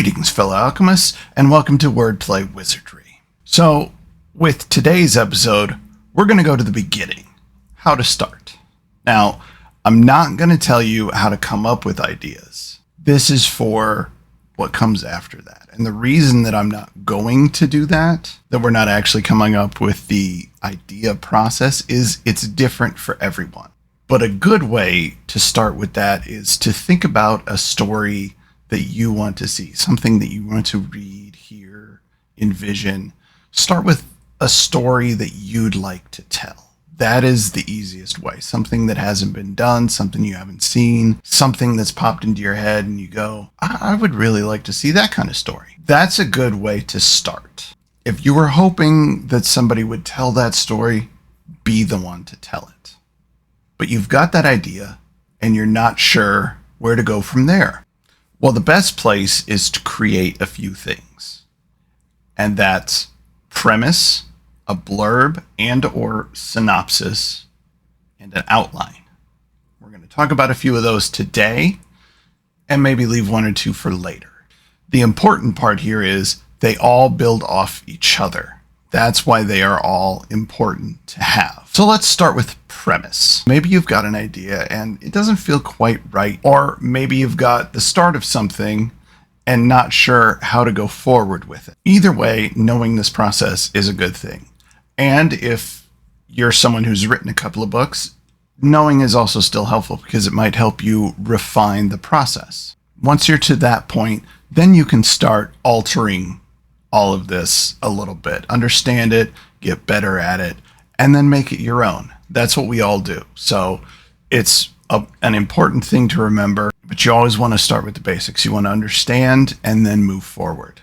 Greetings, fellow alchemists, and welcome to Wordplay Wizardry. So, with today's episode, we're going to go to the beginning, how to start. Now, I'm not going to tell you how to come up with ideas. This is for what comes after that. And the reason that I'm not going to do that we're not actually coming up with the idea process, is it's different for everyone. But a good way to start with that is to think about a story that you want to see, something that you want to read, hear, envision. Start with a story that you'd like to tell. That is the easiest way. Something that hasn't been done, something you haven't seen, something that's popped into your head and you go, I would really like to see that kind of story. That's a good way to start. If you were hoping that somebody would tell that story, be the one to tell it. But you've got that idea and you're not sure where to go from there. Well, the best place is to create a few things. And that's premise, a blurb and or synopsis, and an outline. We're going to talk about a few of those today and maybe leave one or two for later. The important part here is they all build off each other. That's why they are all important to have. So let's start with premise. Maybe you've got an idea and it doesn't feel quite right, or maybe you've got the start of something and not sure how to go forward with it. Either way, knowing this process is a good thing. And if you're someone who's written a couple of books, knowing is also still helpful because it might help you refine the process. Once you're to that point, then you can start altering all of this a little bit, understand it, get better at it, and then make it your own. That's what we all do. So it's an important thing to remember, but you always want to start with the basics. You want to understand and then move forward.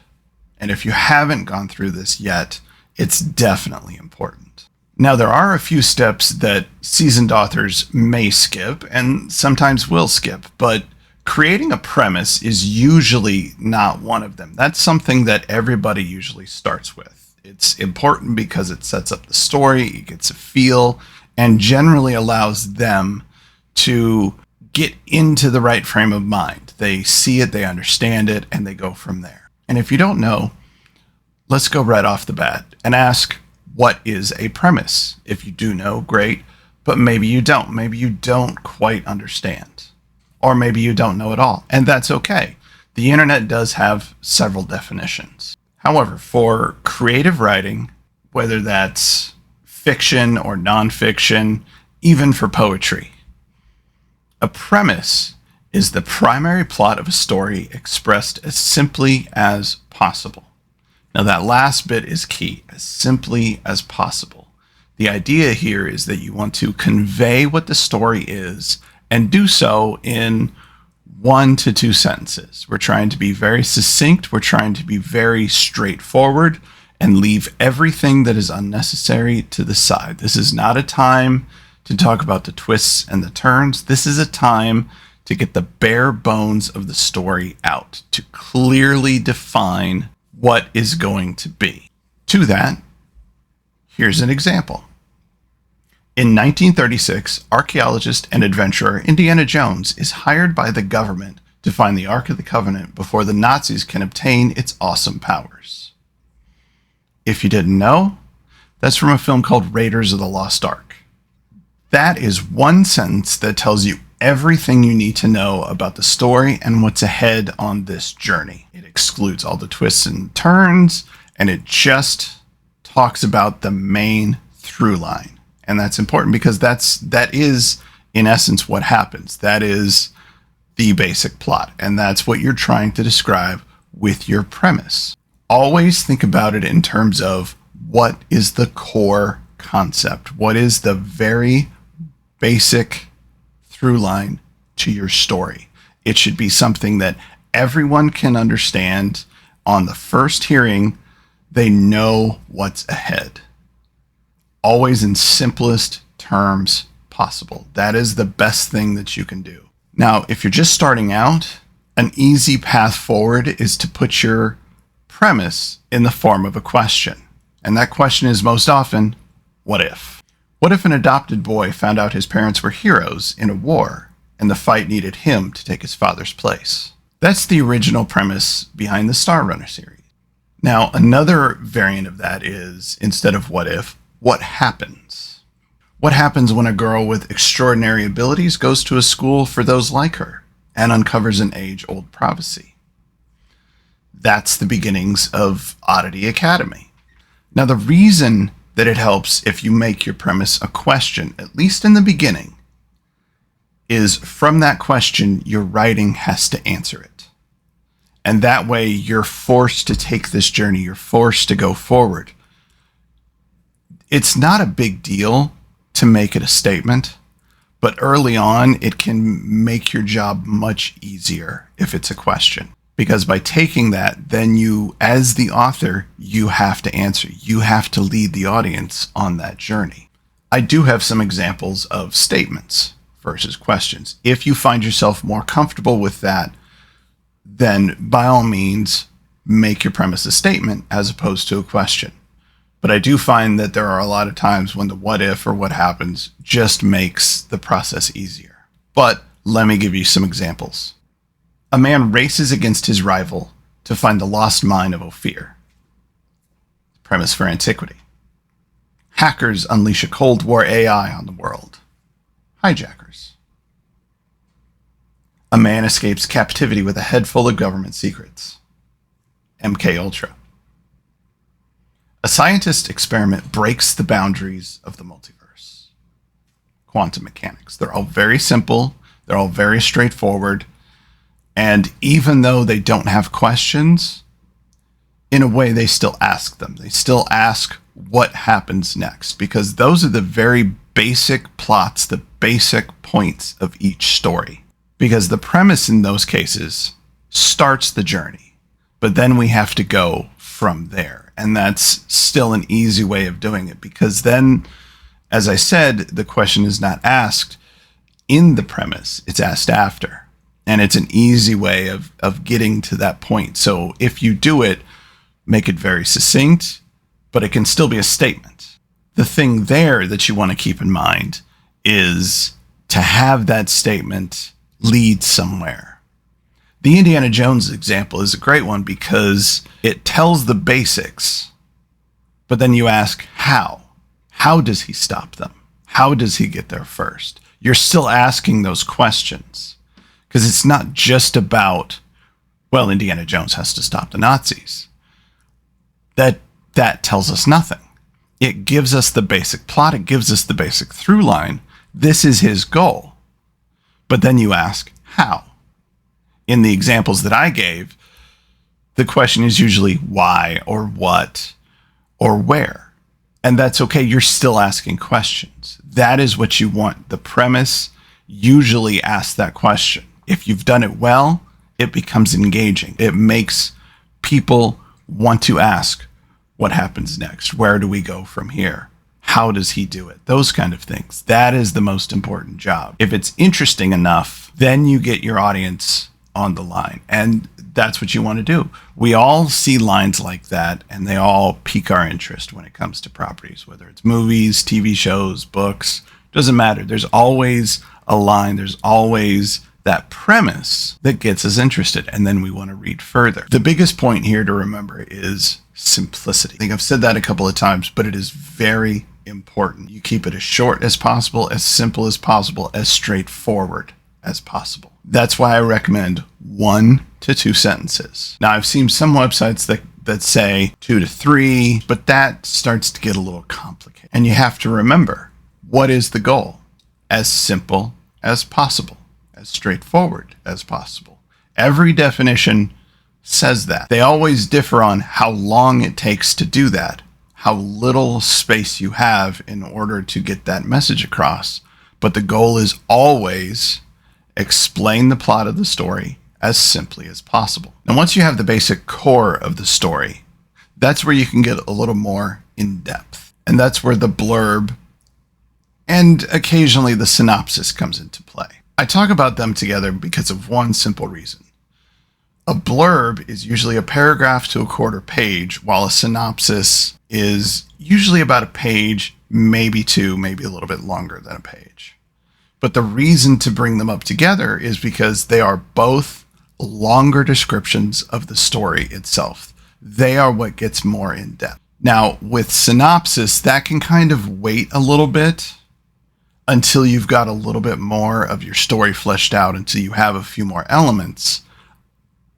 And if you haven't gone through this yet, it's definitely important. Now, there are a few steps that seasoned authors may skip and sometimes will skip, but creating a premise is usually not one of them. That's something that everybody usually starts with. It's important because it sets up the story, it gets a feel, and generally allows them to get into the right frame of mind. They see it, they understand it, and they go from there. And if you don't know, let's go right off the bat and ask, what is a premise? If you do know, great, but maybe you don't. Maybe you don't quite understand. Or maybe you don't know at all, and that's okay. The internet does have several definitions. However, for creative writing, whether that's fiction or nonfiction, even for poetry, a premise is the primary plot of a story expressed as simply as possible. Now, that last bit is key, as simply as possible. The idea here is that you want to convey what the story is and do so in 1 to 2 sentences. We're trying to be very succinct. We're trying to be very straightforward and leave everything that is unnecessary to the side. This is not a time to talk about the twists and the turns. This is a time to get the bare bones of the story out, to clearly define what is going to be. To that, here's an example. In 1936, archaeologist and adventurer Indiana Jones is hired by the government to find the Ark of the Covenant before the Nazis can obtain its awesome powers. If you didn't know, that's from a film called Raiders of the Lost Ark. That is one sentence that tells you everything you need to know about the story and what's ahead on this journey. It excludes all the twists and turns, and it just talks about the main through line. And that's important because that is, in essence, what happens. That is the basic plot. And that's what you're trying to describe with your premise. Always think about it in terms of what is the core concept? What is the very basic through line to your story? It should be something that everyone can understand. On the first hearing, they know what's ahead. Always in simplest terms possible. That is the best thing that you can do. Now, if you're just starting out, an easy path forward is to put your premise in the form of a question. And that question is most often, what if? What if an adopted boy found out his parents were heroes in a war and the fight needed him to take his father's place? That's the original premise behind the Star Runner series. Now, another variant of that is, instead of what if, what happens? What happens when a girl with extraordinary abilities goes to a school for those like her and uncovers an age-old prophecy? That's the beginnings of Oddity Academy. Now, the reason that it helps if you make your premise a question, at least in the beginning, is from that question, your writing has to answer it. And that way you're forced to take this journey. You're forced to go forward. It's not a big deal to make it a statement, but early on, it can make your job much easier if it's a question. Because by taking that, then you, as the author, you have to answer. You have to lead the audience on that journey. I do have some examples of statements versus questions. If you find yourself more comfortable with that, then by all means, make your premise a statement as opposed to a question. But I do find that there are a lot of times when the what if or what happens just makes the process easier. But let me give you some examples. A man races against his rival to find the lost mine of Ophir. Premise for Antiquity. Hackers unleash a Cold War AI on the world. Hijackers. A man escapes captivity with a head full of government secrets. MK Ultra. A scientist experiment breaks the boundaries of the multiverse. Quantum mechanics. They're all very simple. They're all very straightforward. And even though they don't have questions, in a way they still ask them. They still ask what happens next, because those are the very basic plots, the basic points of each story. Because the premise in those cases starts the journey, but then we have to go from there. And that's still an easy way of doing it, because then, as I said, the question is not asked in the premise, it's asked after. And it's an easy way of getting to that point. So if you do it, make it very succinct, but it can still be a statement. The thing there that you want to keep in mind is to have that statement lead somewhere. The Indiana Jones example is a great one because it tells the basics, but then you ask how. How does he stop them? How does he get there first? You're still asking those questions because it's not just about, well, Indiana Jones has to stop the Nazis. That tells us nothing. It gives us the basic plot. It gives us the basic through line. This is his goal. But then you ask, how? In the examples that I gave, the question is usually why or what or where. And that's okay. You're still asking questions. That is what you want. The premise usually asks that question. If you've done it well, it becomes engaging. It makes people want to ask, what happens next? Where do we go from here? How does he do it? Those kind of things. That is the most important job. If it's interesting enough, then you get your audience on the line. And that's what you want to do. We all see lines like that, and they all pique our interest when it comes to properties, whether it's movies, TV shows, books, doesn't matter. There's always a line. There's always that premise that gets us interested, and then we want to read further. The biggest point here to remember is simplicity. I think I've said that a couple of times, but it is very important. You keep it as short as possible, as simple as possible, as straightforward as possible. That's why I recommend 1 to 2 sentences. Now, I've seen some websites that say 2 to 3, but that starts to get a little complicated. And you have to remember, what is the goal? As simple as possible, as straightforward as possible. Every definition says that. They always differ on how long it takes to do that, how little space you have in order to get that message across. But the goal is always explain the plot of the story as simply as possible. And once you have the basic core of the story, that's where you can get a little more in depth. And that's where the blurb and occasionally the synopsis comes into play. I talk about them together because of one simple reason. A blurb is usually a paragraph to a quarter page, while a synopsis is usually about a page, maybe 2, maybe a little bit longer than a page. But the reason to bring them up together is because they are both longer descriptions of the story itself. They are what gets more in depth. Now, with synopsis, that can kind of wait a little bit until you've got a little bit more of your story fleshed out, until you have a few more elements.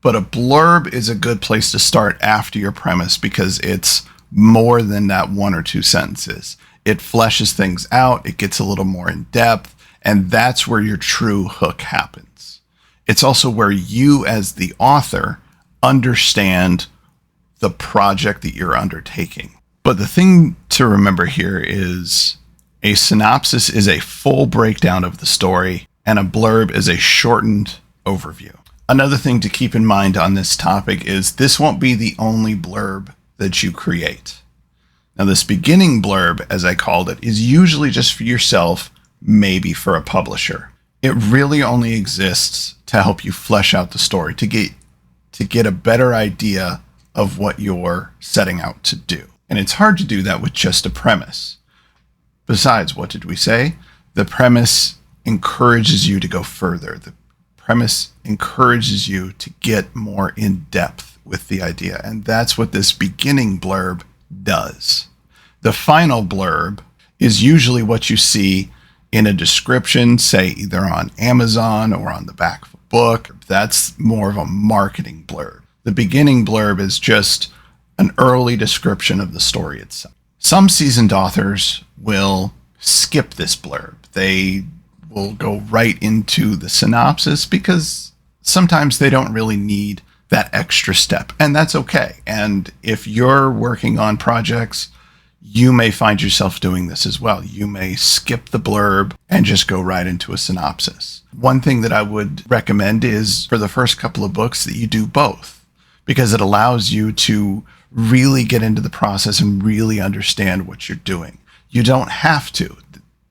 But a blurb is a good place to start after your premise because it's more than that 1 or 2 sentences. It fleshes things out, it gets a little more in depth, and that's where your true hook happens. It's also where you, as the author, understand the project that you're undertaking. But the thing to remember here is a synopsis is a full breakdown of the story, and a blurb is a shortened overview. Another thing to keep in mind on this topic is this won't be the only blurb that you create. Now, this beginning blurb, as I called it, is usually just for yourself, maybe for a publisher. It really only exists to help you flesh out the story, to get a better idea of what you're setting out to do. And it's hard to do that with just a premise. Besides, what did we say? The premise encourages you to go further. The premise encourages you to get more in depth with the idea. And that's what this beginning blurb does. The final blurb is usually what you see in a description, say either on Amazon or on the back of a book. That's more of a marketing blurb. The beginning blurb is just an early description of the story itself. Some seasoned authors will skip this blurb. They will go right into the synopsis because sometimes they don't really need that extra step, and that's okay. And if you're working on projects, you may find yourself doing this as well. You may skip the blurb and just go right into a synopsis. One thing that I would recommend is for the first couple of books that you do both, because it allows you to really get into the process and really understand what you're doing. You don't have to.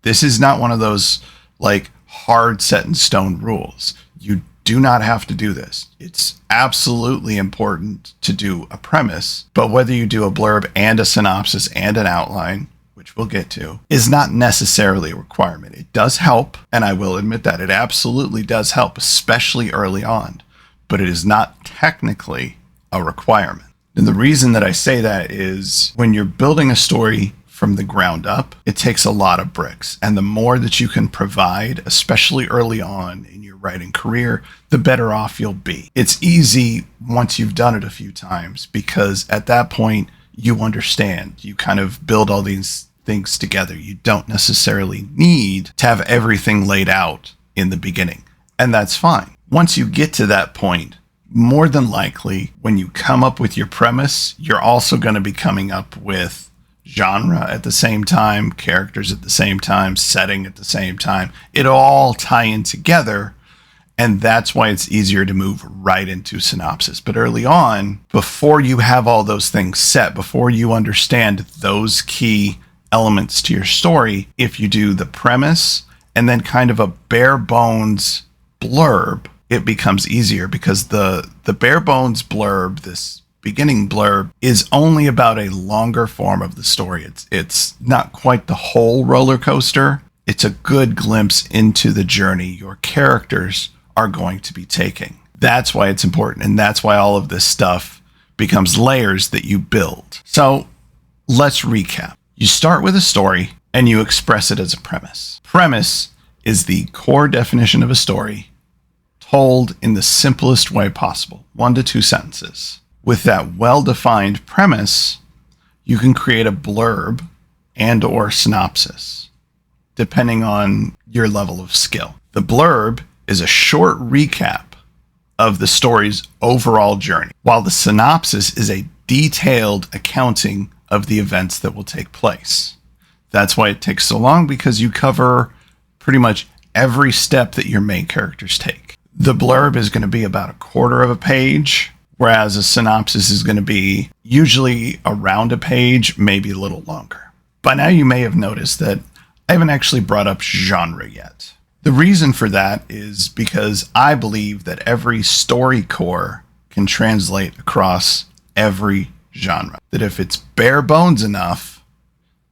This is not one of those like hard set in stone rules. You do not have to do this. It's absolutely important to do a premise, but whether you do a blurb and a synopsis and an outline, which we'll get to, is not necessarily a requirement. It does help, and I will admit that it absolutely does help, especially early on, but it is not technically a requirement. And the reason that I say that is when you're building a story from the ground up, it takes a lot of bricks. And the more that you can provide, especially early on in your writing career, the better off you'll be. It's easy once you've done it a few times because at that point you understand. You kind of build all these things together. You don't necessarily need to have everything laid out in the beginning. And that's fine. Once you get to that point, more than likely, when you come up with your premise, you're also going to be coming up with genre at the same time, characters at the same time, setting at the same time. It'll all tie in together, and that's why it's easier to move right into synopsis. But early on, before you have all those things set, before you understand those key elements to your story, if you do the premise and then kind of a bare bones blurb, it becomes easier because the bare bones blurb, this beginning blurb, is only about a longer form of the story. It's not quite the whole roller coaster. It's a good glimpse into the journey your characters are going to be taking. That's why it's important, and that's why all of this stuff becomes layers that you build. So let's recap. You start with a story and you express it as a premise. Premise is the core definition of a story told in the simplest way possible, 1 to 2 sentences. With that well-defined premise, you can create a blurb and or synopsis, depending on your level of skill. The blurb is a short recap of the story's overall journey, while the synopsis is a detailed accounting of the events that will take place. That's why it takes so long, because you cover pretty much every step that your main characters take. The blurb is going to be about 1/4 of a page, whereas a synopsis is going to be usually around a page, maybe a little longer. By now you may have noticed that I haven't actually brought up genre yet. The reason for that is because I believe that every story core can translate across every genre. That if it's bare bones enough,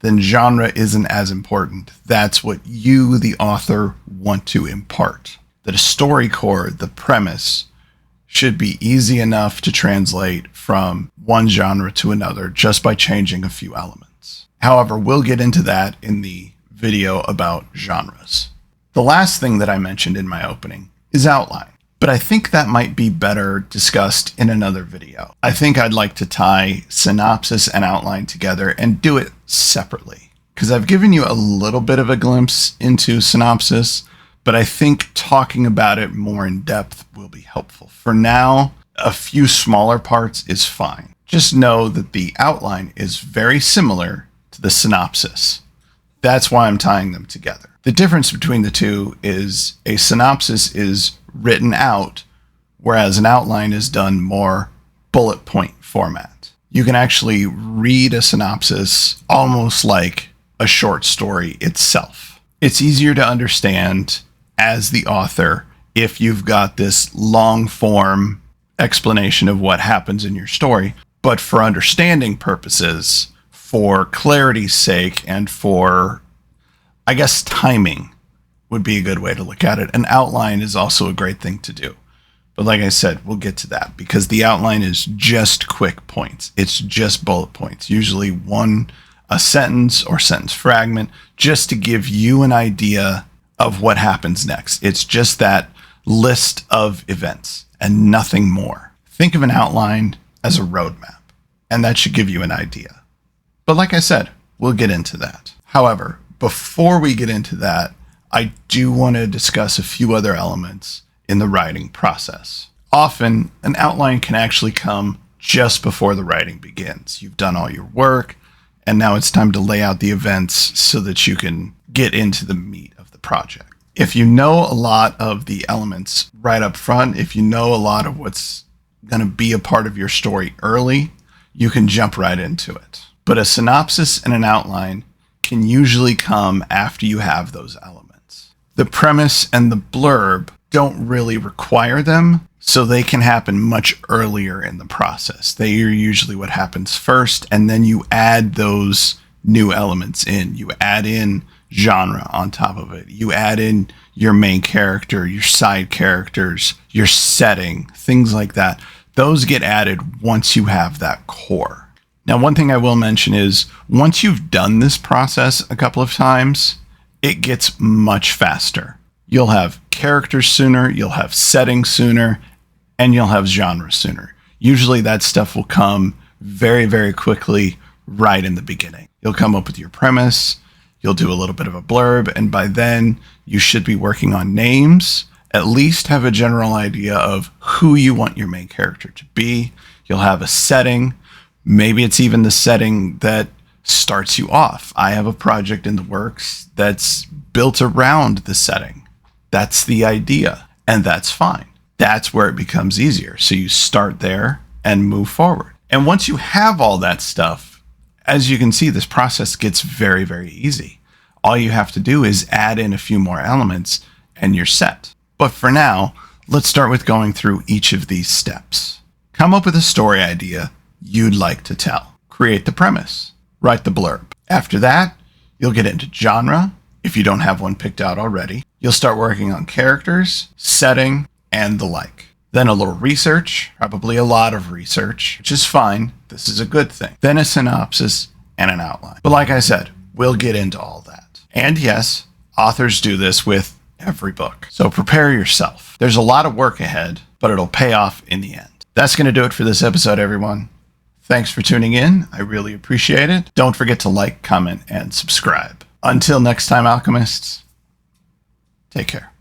then genre isn't as important. That's what you, the author, want to impart. That a story core, the premise, should be easy enough to translate from one genre to another just by changing a few elements. However, we'll get into that in the video about genres. The last thing that I mentioned in my opening is outline, but I think that might be better discussed in another video. I think I'd like to tie synopsis and outline together and do it separately, because I've given you a little bit of a glimpse into synopsis, but I think talking about it more in depth will be helpful. For now, a few smaller parts is fine. Just know that the outline is very similar to the synopsis. That's why I'm tying them together. The difference between the two is a synopsis is written out, whereas an outline is done more bullet point format. You can actually read a synopsis almost like a short story itself. It's easier to understand as the author if you've got this long form explanation of what happens in your story. But for understanding purposes, for clarity's sake, and for, I guess, timing would be a good way to look at it. An outline is also a great thing to do. But like I said, we'll get to that because the outline is just quick points. It's just bullet points, usually a sentence or sentence fragment, just to give you an idea of what happens next. It's just that list of events and nothing more. Think of an outline as a roadmap, and that should give you an idea. But like I said, we'll get into that. However, before we get into that, I do want to discuss a few other elements in the writing process. Often, an outline can actually come just before the writing begins. You've done all your work, and now it's time to lay out the events so that you can get into the meat of the project. If you know a lot of the elements right up front, if you know a lot of what's going to be a part of your story early, you can jump right into it. But a synopsis and an outline can usually come after you have those elements. The premise and the blurb don't really require them, so they can happen much earlier in the process. They are usually what happens first, and then you add those new elements in. You add in genre on top of it. You add in your main character, your side characters, your setting, things like that. Those get added once you have that core. Now, one thing I will mention is once you've done this process a couple of times, it gets much faster. You'll have characters sooner, you'll have settings sooner, and you'll have genre sooner. Usually that stuff will come very, very quickly right in the beginning. You'll come up with your premise, you'll do a little bit of a blurb, and by then you should be working on names, at least have a general idea of who you want your main character to be. You'll have a setting. Maybe it's even the setting that starts you off. I have a project in the works that's built around the setting. That's the idea, and that's fine. That's where it becomes easier. So you start there and move forward. And once you have all that stuff, as you can see, this process gets very, very easy. All you have to do is add in a few more elements and you're set. But for now, let's start with going through each of these steps. Come up with a story idea you'd like to tell. Create the premise. Write the blurb. After that, you'll get into genre, if you don't have one picked out already. You'll start working on characters, setting, and the like. Then a little research, probably a lot of research, which is fine. This is a good thing. Then a synopsis and an outline. But like I said, we'll get into all that. And yes, authors do this with every book. So prepare yourself. There's a lot of work ahead, but it'll pay off in the end. That's going to do it for this episode, everyone. Thanks for tuning in. I really appreciate it. Don't forget to like, comment, and subscribe. Until next time, alchemists, take care.